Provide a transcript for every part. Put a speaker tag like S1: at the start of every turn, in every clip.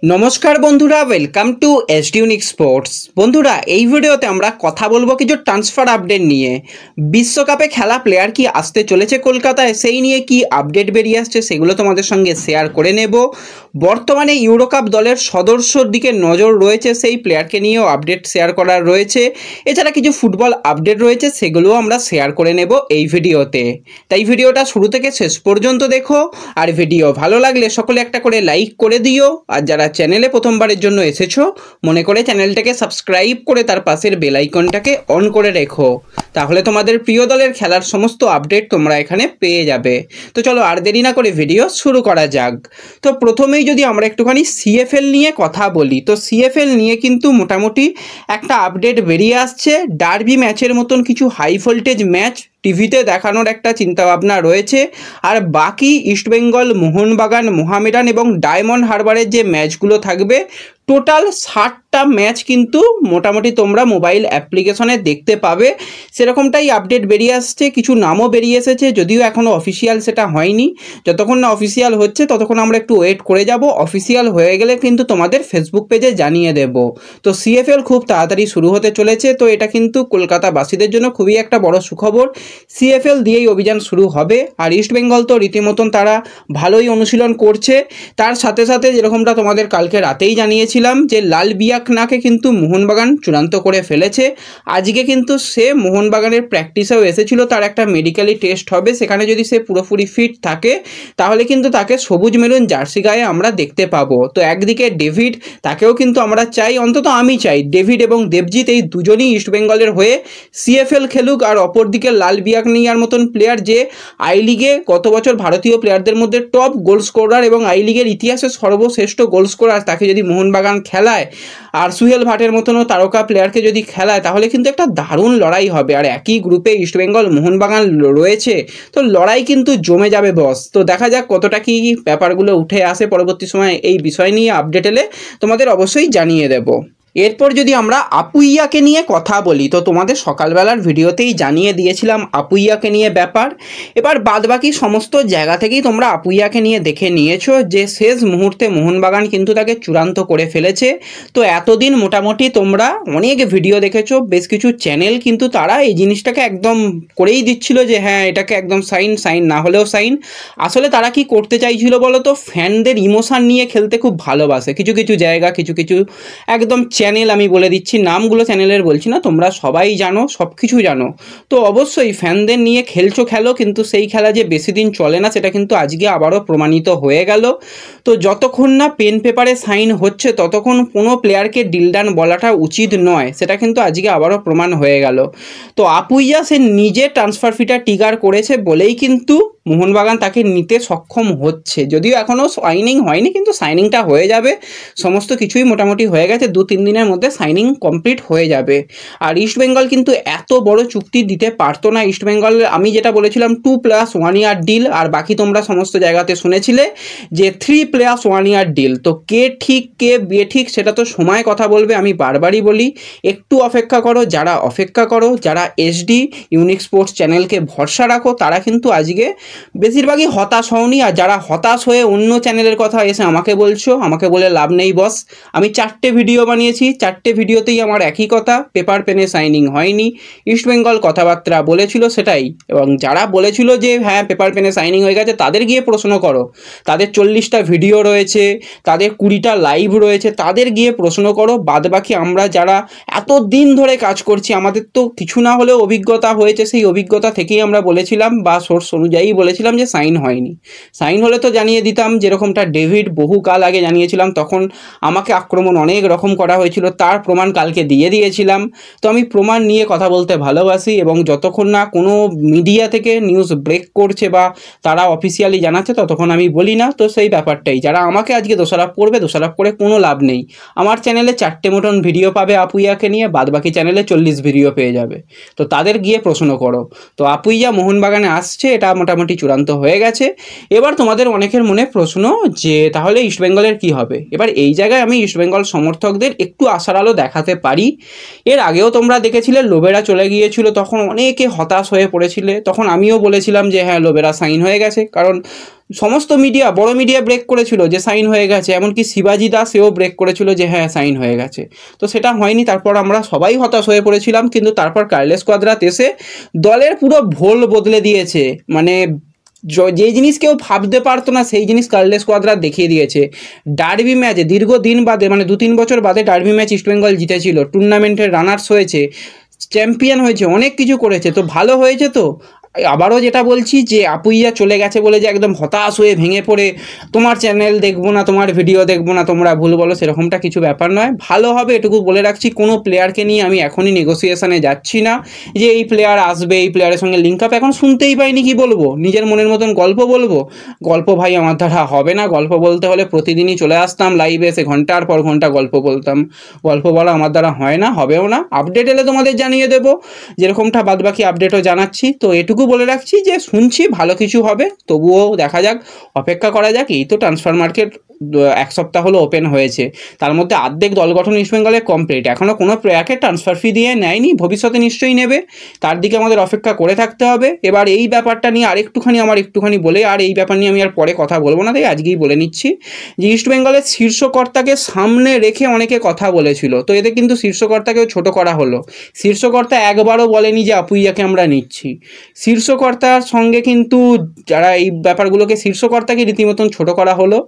S1: নমস্কার বন্ধুরা, welcome to SD unique sports. বন্ধুরা, এই ভিডিওতে আমরা কথা বলবো কিছু ট্রান্সফার আপডেট নিয়ে। বিশ্বকাপে খেলা প্লেয়ার কি আসতে চলেছে কলকাতায়, সেই নিয়ে কি আপডেট বেরিয়ে আসছে সেগুলো তোমাদের সঙ্গে শেয়ার করে নেব। বর্তমানে ইউরোকাপ দলের সদস্যর দিকে নজর রয়েছে, সেই প্লেয়ারকে নিয়েও আপডেট শেয়ার করার রয়েছে। এছাড়া কিছু ফুটবল আপডেট রয়েছে, সেগুলোও আমরা শেয়ার করে নেব এই ভিডিওতে। তাই ভিডিওটা শুরু থেকে শেষ পর্যন্ত দেখো, আর ভিডিও ভালো লাগলে সকলে একটা করে লাইক করে দিও। আর যারা চ্যানেলে প্রথমবারের জন্য এসেছো, মনে করে চ্যানেলটাকে সাবস্ক্রাইব করে তার পাশের বেল আইকনটাকে অন করে রেখো, তাহলে তোমাদের প্রিয় দলের খেলার সমস্ত আপডেট তোমরা এখানে পেয়ে যাবে। তো চলো আর দেরি না করে ভিডিও শুরু করা যাক। তো প্রথমেই যদি আমরা একটুখানি সিএফএল নিয়ে কথা বলি, তো সিএফএল নিয়ে কিন্তু মোটামুটি একটা আপডেট বেরিয়ে আসছে। ডার্বি ম্যাচের মতন কিছু হাই ভোল্টেজ ম্যাচ টিভিতে দেখানোর একটা চিন্তাভাবনা রয়েছে। আর বাকি ইস্টবেঙ্গল, মোহনবাগান, মোহামেডান এবং ডায়মন্ড হারবারের যে ম্যাচগুলো থাকবে, টোটাল 60টা ম্যাচ কিন্তু মোটামুটি তোমরা মোবাইল অ্যাপ্লিকেশনে দেখতে পাবে। সেরকমটাই আপডেট বেরিয়ে আসছে। কিছু নামও বেরিয়ে এসেছে, যদিও এখনও অফিসিয়াল সেটা হয়নি। যতক্ষণ না অফিসিয়াল হচ্ছে ততক্ষণ আমরা একটু ওয়েট করে যাব। অফিসিয়াল হয়ে গেলে কিন্তু তোমাদের ফেসবুক পেজে জানিয়ে দেব। তো সিএফএল খুব তাড়াতাড়ি শুরু হতে চলেছে, তো এটা কিন্তু কলকাতাবাসীদের জন্য খুবই একটা বড় সুখবর। সিএফএল দিয়েই অভিযান শুরু হবে। আর ইস্টবেঙ্গল তো রীতিমতন তারা ভালোই অনুশীলন করছে। তার সাথে সাথে যেরকমটা তোমাদের কালকে রাতেই জানিয়েছিলাম যে লাল বিয়াকনাকে কিন্তু মোহনবাগান চূড়ান্ত করে ফেলেছে। আজকে কিন্তু সে মোহনবাগানের প্র্যাকটিসেও এসেছিল, তার একটা মেডিকেলি টেস্ট হবে। সেখানে যদি সে পুরোপুরি ফিট থাকে তাহলে কিন্তু তাকে সবুজ মেরুন জার্সি গায়ে আমরা দেখতে পাবো। তো একদিকে ডেভিড, তাকেও কিন্তু আমরা চাই, অন্তত আমি চাই ডেভিড এবং দেবজিৎ এই দুজনই ইস্টবেঙ্গলের হয়ে সিএফএল খেলুক। আর অপরদিকে লাল বিয়াকনিয়ার মতন প্লেয়ার, যে আই লিগে গত বছর ভারতীয় প্লেয়ারদের মধ্যে টপ গোল স্কোরার এবং আই লিগের ইতিহাসে সর্বশ্রেষ্ঠ গোল স্কোরার, তাকে যদি মোহনবাগান খেলায় আর সুহেল ভাটের মতনও তারকা প্লেয়ারকে যদি খেলায়, তাহলে কিন্তু একটা দারুণ লড়াই হবে। আর একই গ্রুপে ইস্টবেঙ্গল, মোহনবাগান রয়েছে, তো লড়াই কিন্তু জমে যাবে বস। তো দেখা যাক কতটা কি ব্যাপারগুলো উঠে আসে পরবর্তী সময়। এই বিষয় নিয়ে আপডেট এলে তোমাদের অবশ্যই জানিয়ে দেবো। এরপর যদি আমরা আপুইয়াকে নিয়ে কথা বলি, তো তোমাদের সকালবেলার ভিডিওতেই জানিয়ে দিয়েছিলাম আপুইয়াকে নিয়ে ব্যাপার। এবার বাদবাকি সমস্ত জায়গা থেকেই তোমরা আপুইয়াকে নিয়ে দেখে নিয়েছো যে শেষ মুহূর্তে মোহনবাগান কিন্তু তাকে চূড়ান্ত করে ফেলেছে। তো এতদিন মোটামুটি তোমরা অনেক ভিডিও দেখেছো, বেশ কিছু চ্যানেল কিন্তু তারা এই জিনিসটাকে একদম করেই দিচ্ছিল যে হ্যাঁ এটাকে একদম সাইন, সাইন না হলেও সাইন। আসলে তারা কি করতে চাইছিল বলো তো, ফ্যানদের ইমোশন নিয়ে খেলতে খুব ভালোবাসে কিছু কিছু জায়গা, কিছু কিছু একদম চ্যানেল। আমি বলে দিচ্ছি নামগুলো, চ্যানেলের বলছি না, তোমরা সবাই জানো, সব কিছু জানো। তো অবশ্যই ফ্যানদের নিয়ে খেলছো, খেলো, কিন্তু সেই খেলা যে বেশি দিন চলে না সেটা কিন্তু আজকে আবারও প্রমাণিত হয়ে গেল। তো যতক্ষণ না পেন পেপারে সাইন হচ্ছে ততক্ষণ কোনো প্লেয়ারকে ডিলডান বলাটা উচিত নয়, সেটা কিন্তু আজকে আবারও প্রমাণ হয়ে গেল। তো আপুইয়া সে নিজে ট্রান্সফার ফিটা ট্রিগার করেছে বলেই কিন্তু মোহনবাগান তাকে নিতে সক্ষম হচ্ছে। যদিও এখনও সাইনিং হয়নি, কিন্তু সাইনিংটা হয়ে যাবে। সমস্ত কিছুই মোটামুটি হয়ে গেছে, 2-3 দিনের মধ্যে সাইনিং কমপ্লিট হয়ে যাবে। আর ইস্টবেঙ্গল কিন্তু এত বড় চুক্তি দিতে পারতো না। ইস্টবেঙ্গল, আমি যেটা বলেছিলাম 2+1 ইয়ার ডিল, আর বাকি তোমরা সমস্ত জায়গাতে শুনেছিলে যে 3+1 ইয়ার ডিল। তো কে ঠিক কে বেঠিক সেটা তো সময় কথা বলবে। আমি বারবারই বলি একটু অপেক্ষা করো, যারা অপেক্ষা করো, যারা এসডি ইউনিক স্পোর্টস চ্যানেলকে ভরসা রাখো, তারা কিন্তু আজকে বেশিরভাগই হতাশ হওনি। আর যারা হতাশ হয়ে অন্য চ্যানেলের কথা এসে আমাকে বলছো, আমাকে বলে লাভ নেই বস। আমি 4টে ভিডিও বানিয়েছি, 4টে ভিডিওতেই আমার একই কথা, পেপার পেনে সাইনিং হয়নি। ইস্টবেঙ্গল কথাবার্তা বলেছিল সেটাই, এবং যারা বলেছিল যে হ্যাঁ পেপার পেনে সাইনিং হয়ে গেছে, তাদের গিয়ে প্রশ্ন করো। তাদের 40টা ভিডিও রয়েছে, তাদের 20টা লাইভ রয়েছে, তাদের গিয়ে প্রশ্ন করো। বাদবাকি আমরা যারা এত দিন ধরে কাজ করছি, আমাদের তো কিছু না হলেও অভিজ্ঞতা হয়েছে। সেই অভিজ্ঞতা থেকেই আমরা বলেছিলাম বা সোর্স অনুযায়ী বলেছিলাম যে সাইন হয়নি। সাইন হলে তো জানিয়ে দিতাম, যেরকমটা ডেভিড বহুকাল আগে জানিয়েছিলাম, তখন আমাকে আক্রমণ অনেক রকম করা হয়েছিল, তার প্রমাণ কালকে দিয়ে দিয়েছিলাম। তো আমি প্রমাণ নিয়ে কথা বলতে ভালোবাসি, এবং যতক্ষণ না কোনো মিডিয়া থেকে নিউজ ব্রেক করছে বা তারা অফিসিয়ালি জানাচ্ছে ততক্ষণ আমি বলি না। তো সেই ব্যাপারটাই, যারা আমাকে আজকে দোষারোপ করবে, দোষারোপ করে কোনো লাভ নেই। আমার চ্যানেলে 4টে মতন ভিডিও পাবে আপুইয়াকে নিয়ে, বাদবাকি চ্যানেলে 40 ভিডিও পেয়ে যাবে। তো তাদের গিয়ে প্রশ্ন করো। তো আপুইয়া মোহনবাগানে আসছে, এটা মোটামুটি চূড়ান্ত হয়ে গেছে। এবার তোমাদের অনেকের মনে প্রশ্ন যে তাহলে ইস্টবেঙ্গলের কি হবে। এবার এই জায়গায় আমি ইস্টবেঙ্গল সমর্থকদের একটু আশার আলো দেখাতে পারি। এর আগেও তোমরা দেখেছিলে লোবেরা চলে গিয়েছিল, তখন অনেকে হতাশ হয়ে পড়েছিলে। তখন আমিও বলেছিলাম যে হ্যাঁ লোবেরা সাইন হয়ে গেছে, কারণ সমস্ত মিডিয়া, বড় মিডিয়া ব্রেক করেছিল যে সাইন হয়ে গেছে, এমনকি শিবাজি দাস সেও ব্রেক করেছিল যে হ্যাঁ সাইন হয়ে গেছে। তো সেটা হয়নি, তারপর আমরা সবাই হতাশ হয়ে পড়েছিলাম। কিন্তু তারপর কার্লোস কোয়াদ্রাত এসে দলের পুরো ভোল বদলে দিয়েছে। মানে যে জিনিস কেউ ভাবতে পারতো না সেই জিনিস কার্লোস কোয়াদ্রাত দেখিয়ে দিয়েছে। ডার্বি ম্যাচে দীর্ঘদিন বাদে, মানে 2-3 বছর বাদে ডার্বি ম্যাচ ইস্টবেঙ্গল জিতেছিল, টুর্নামেন্টের রানার্স হয়েছে, চ্যাম্পিয়ন হয়েছে, অনেক কিছু করেছে। তো ভালো হয়েছে। তো আবারও যেটা বলছি যে আপুইয়া চলে গেছে বলে যে একদম হতাশ হয়ে ভেঙে পড়ে তোমার চ্যানেল দেখবো না, তোমার ভিডিও দেখবো না, তোমরা ভুল বলো, সেরকমটা কিছু ব্যাপার নয়। ভালো হবে এটুকু বলে রাখছি। কোনো প্লেয়ারকে নিয়ে আমি এখনই নেগোসিয়েশনে যাচ্ছি না যে এই প্লেয়ার আসবে, এই প্লেয়ারের সঙ্গে লিঙ্ক আপ। এখন শুনতেই পাইনি, কি বলবো, নিজের মনের মতন গল্প বলবো। গল্প ভাই আমার দ্বারা হবে না। গল্প বলতে হলে প্রতিদিনই চলে আসতাম লাইভে, এসে ঘন্টার পর ঘন্টা গল্প বলতাম। গল্প বলা আমার দ্বারা হয় না, হবেও না। আপডেট এলে তোমাদের জানিয়ে দেবো, যেরকমটা বাদবাকি আপডেটও জানাচ্ছি। তো এটুকু বলে রাখছি যে শুনছি ভালো কিছু হবে, তবুও দেখা যাক, অপেক্ষা করা যাক। এই তো ট্রান্সফার মার্কেট 1 সপ্তাহ হলো ওপেন হয়েছে, তার মধ্যে অর্ধেক দল গঠন ইস্টবেঙ্গলে কমপ্লিট। এখনও কোনো প্লেয়ারকে ট্রান্সফার ফি দিয়ে নেয়নি, ভবিষ্যতে নিশ্চয়ই নেবে, তার দিকে আমাদের অপেক্ষা করে থাকতে হবে। এবার এই ব্যাপারটা নিয়ে একটুখানি বলে, আর এই ব্যাপার নিয়ে আমি আর পরে কথা বলবো না, তাই আজকেই বলে নিচ্ছি যে ইস্টবেঙ্গলের শীর্ষকর্তাকে সামনে রেখে অনেকে কথা বলেছিল। তো এতে কিন্তু শীর্ষকর্তাকেও ছোট করা হলো। শীর্ষকর্তা একবারও বলেনি যে আপুইয়াকে আমরা নিচ্ছি। শীর্ষকর্তার সঙ্গে কিন্তু যারা এই ব্যাপারগুলোকে, শীর্ষকর্তাকে রীতিমতন ছোট করা হলো।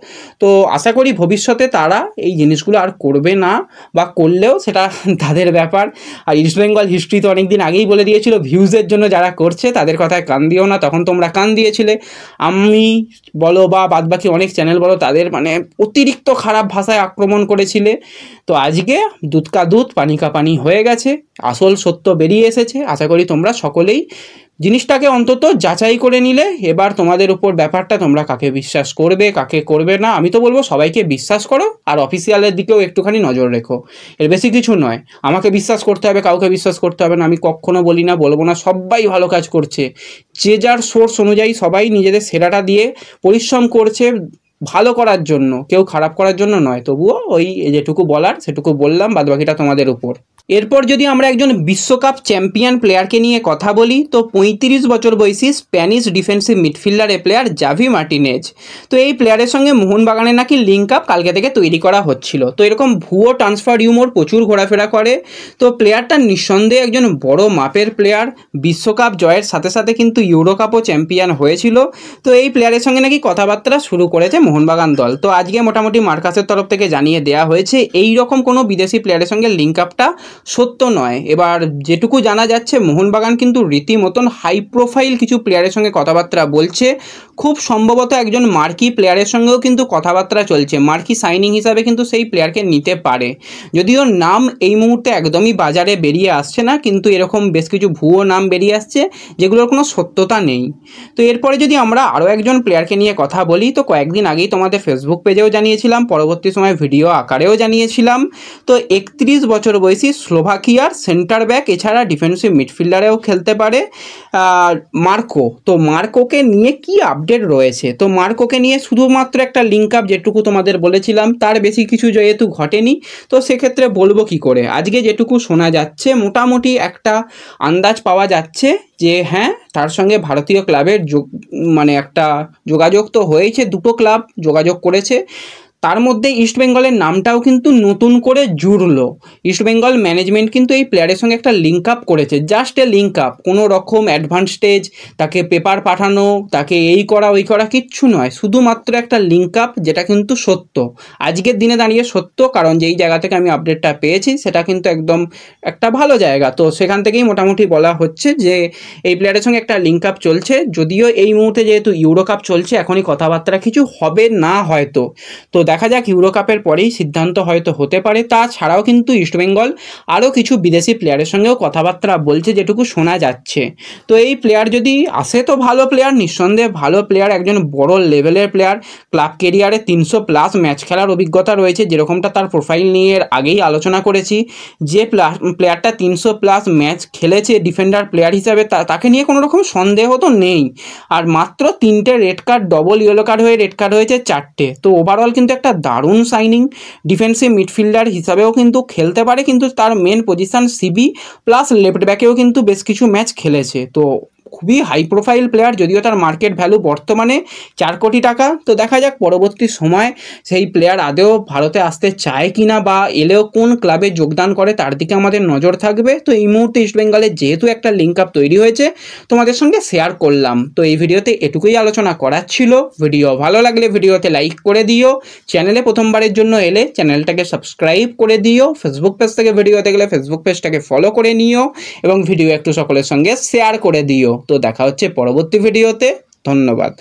S1: তো আশা করি ভবিষ্যতে তারা এই জিনিসগুলো আর করবে না, বা করলেও সেটা তাদের ব্যাপার। আর ইস্টবেঙ্গল হিস্ট্রি তো অনেক দিন আগেই বলে দিয়েছিল, ভিউজের জন্য যারা করছে তাদের কথায় কান দিও না। তখন তোমরা কান দিয়েছিলে, আমি বলো বা বাদবাকি অনেক চ্যানেল বলো, তাদের মানে অতিরিক্ত খারাপ ভাষায় আক্রমণ করেছিলে। তো আজকে দুধ কা দুধ পানি কা পানি হয়ে গেছে, আসল সত্য বেরিয়ে এসেছে। আশা করি তোমরা সকলেই জিনিসটাকে অন্তত যাচাই করে নিলে। এবার তোমাদের উপর ব্যাপারটা, তোমরা কাকে বিশ্বাস করবে কাকে করবে না। আমি তো বলবো সবাইকে বিশ্বাস করো, আর অফিসিয়ালের দিকেও একটুখানি নজর রেখো। এর বেশি কিছু নয়। আমাকে বিশ্বাস করতে হবে, কাউকে বিশ্বাস করতে হবে না, আমি কখনো বলি না, বলবো না। সবাই ভালো কাজ করছে, যে যার সোর্স অনুযায়ী সবাই নিজেদের সেরাটা দিয়ে পরিশ্রম করছে ভালো করার জন্য, কেউ খারাপ করার জন্য নয়। তবুও ওই যেটুকু বলার সেটুকু বললাম, বাদবাকিটা তোমাদের উপর। এরপর যদি আমরা একজন বিশ্বকাপ চ্যাম্পিয়ন প্লেয়ারকে নিয়ে কথা বলি, তো 35 বছর বয়সী স্প্যানিশ ডিফেন্সিভ মিডফিল্ডারের প্লেয়ার জাভি মার্টিনেজ। তো এই প্লেয়ারের সঙ্গে মোহনবাগানের নাকি লিঙ্ক আপ কালকে থেকে তৈরি করা হচ্ছিল। তো এরকম ভুয়ো ট্রান্সফার রিউমর প্রচুর ঘোরাফেরা করে। তো প্লেয়ারটা নিঃসন্দেহে একজন বড় মাপের প্লেয়ার, বিশ্বকাপ জয়ের সাথে সাথে কিন্তু ইউরো কাপও চ্যাম্পিয়ন হয়েছিল। তো এই প্লেয়ারের সঙ্গে নাকি কথাবার্তা শুরু করেছে মোহনবাগান দল। তো আজকে মোটামুটি মার্কাসের তরফ থেকে জানিয়ে দেওয়া হয়েছে এই রকম কোনো বিদেশি প্লেয়ারের সঙ্গে লিঙ্ক আপটা সত্য নয়। এবার যেটুকু জানা যাচ্ছে, মোহনবাগান কিন্তু রীতিমতন হাই প্রোফাইল কিছু প্লেয়ারের সঙ্গে কথাবার্তা বলছে। খুব সম্ভবত একজন মার্কি প্লেয়ারের সঙ্গেও কিন্তু কথাবার্তা চলছে, মার্কি সাইনিং হিসাবে কিন্তু সেই প্লেয়ারকে নিতে পারে। যদিও নাম এই মুহূর্তে একদমই বাজারে বেরিয়ে আসছে না, কিন্তু এরকম বেশ কিছু ভুয়ো নাম বেরিয়ে আসছে যেগুলোর কোনো সত্যতা নেই। তো এরপরে যদি আমরা আরও একজন প্লেয়ারকে নিয়ে কথা বলি, তো কয়েকদিন আগেই তোমাদের ফেসবুক পেজেও জানিয়েছিলাম, পরবর্তী সময় ভিডিও আকারেও জানিয়েছিলাম। তো 31 বছর বয়সী স্লোভাকিয়ার সেন্টার ব্যাক, এছাড়া ডিফেন্সিভ মিডফিল্ডারেও খেলতে পারে, মার্কো। তো মার্কোকে নিয়ে কি আপডেট রয়েছে? তো মার্কোকে নিয়ে শুধুমাত্র একটা লিঙ্ক আপ যেটুকু তোমাদের বলেছিলাম, তার বেশি কিছু যেহেতু ঘটেনি, তো সেক্ষেত্রে বলবো কি করে। আজকে যেটুকু শোনা যাচ্ছে, মোটামুটি একটা আন্দাজ পাওয়া যাচ্ছে যে হ্যাঁ, তার সঙ্গে ভারতীয় ক্লাবের মানে একটা যোগাযোগ তো হয়েছে, দুটো ক্লাব যোগাযোগ করেছে। তার মধ্যে ইস্টবেঙ্গলের নামটাও কিন্তু নতুন করে জুড়লো। ইস্টবেঙ্গল ম্যানেজমেন্ট কিন্তু এই প্লেয়ারের সঙ্গে একটা লিঙ্ক আপ করেছে, জাস্ট এ লিঙ্ক আপ, কোনো রকম অ্যাডভান্স স্টেজ, তাকে পেপার পাঠানো, তাকে এই করা ওই করা কিচ্ছু নয়, শুধুমাত্র একটা লিঙ্ক আপ, যেটা কিন্তু সত্য, আজকের দিনে দাঁড়িয়ে সত্য। কারণ যেই জায়গা থেকে আমি আপডেটটা পেয়েছি সেটা কিন্তু একদম একটা ভালো জায়গা। তো সেখান থেকেই মোটামুটি বলা হচ্ছে যে এই প্লেয়ারের সঙ্গে একটা লিঙ্ক আপ চলছে। যদিও এই মুহূর্তে যেহেতু ইউরো কাপ চলছে, এখনই কথাবার্তা কিছু হবে না হয়তো। তো দেখা যাক, ইউরো কাপের পরেই সিদ্ধান্ত হয়তো হতে পারে। তাছাড়াও কিন্তু ইস্টবেঙ্গল আরও কিছু বিদেশি প্লেয়ারের সঙ্গেও কথাবার্তা বলছে, যেটুকু শোনা যাচ্ছে। তো এই প্লেয়ার যদি আসে তো ভালো প্লেয়ার, নিঃসন্দেহে ভালো প্লেয়ার, একজন বড় লেভেলের প্লেয়ার। ক্লাব কেরিয়ারে 300+ ম্যাচ খেলার অভিজ্ঞতা রয়েছে, যেরকমটা তার প্রোফাইল নিয়ে আগেই আলোচনা করেছি। যে প্লেয়ারটা 300+ ম্যাচ খেলেছে ডিফেন্ডার প্লেয়ার হিসাবে, তাকে নিয়ে কোনো রকম সন্দেহ তো নেই। আর মাত্র 3টে red card, double yellow card হয়ে রেড কার্ড হয়েছে 4টে। তো ওভারঅল কিন্তু একটা দারুণ সাইনিং। ডিফেন্সিভ মিডফিল্ডার হিসাবেও কিন্তু খেলতে পারে, কিন্তু তার main position CB plus left ব্যাকেও কিন্তু বেশ কিছু ম্যাচ খেলেছে। তো খুবই হাই প্রোফাইল প্লেয়ার, যদিও তার মার্কেট ভ্যালু বর্তমানে 4 কোটি টাকা। তো দেখা যাক পরবর্তী সময় সেই প্লেয়ার আদেও ভারতে আসতে চায় কিনা বা এলেও কোন ক্লাবে যোগদান করে তার দিকে আমাদের নজর থাকবে। তো এই মুহূর্তে ইস্টবেঙ্গলের যেহেতু একটা লিঙ্ক আপ তৈরি হয়েছে তোমাদের সঙ্গে শেয়ার করলাম। তো এই ভিডিওতে এটুকুই আলোচনা করার ছিল। ভিডিও ভালো লাগলে ভিডিওতে লাইক করে দিও, চ্যানেলে প্রথমবারের জন্য এলে চ্যানেলটাকে সাবস্ক্রাইব করে দিও, ফেসবুক পেজ থেকে ভিডিও দেখলে ফেসবুক পেজটাকে ফলো করে নিও এবং ভিডিও একটু সকলের সঙ্গে শেয়ার করে দিও। তো দেখা হচ্ছে পরবর্তী ভিডিওতে। ধন্যবাদ।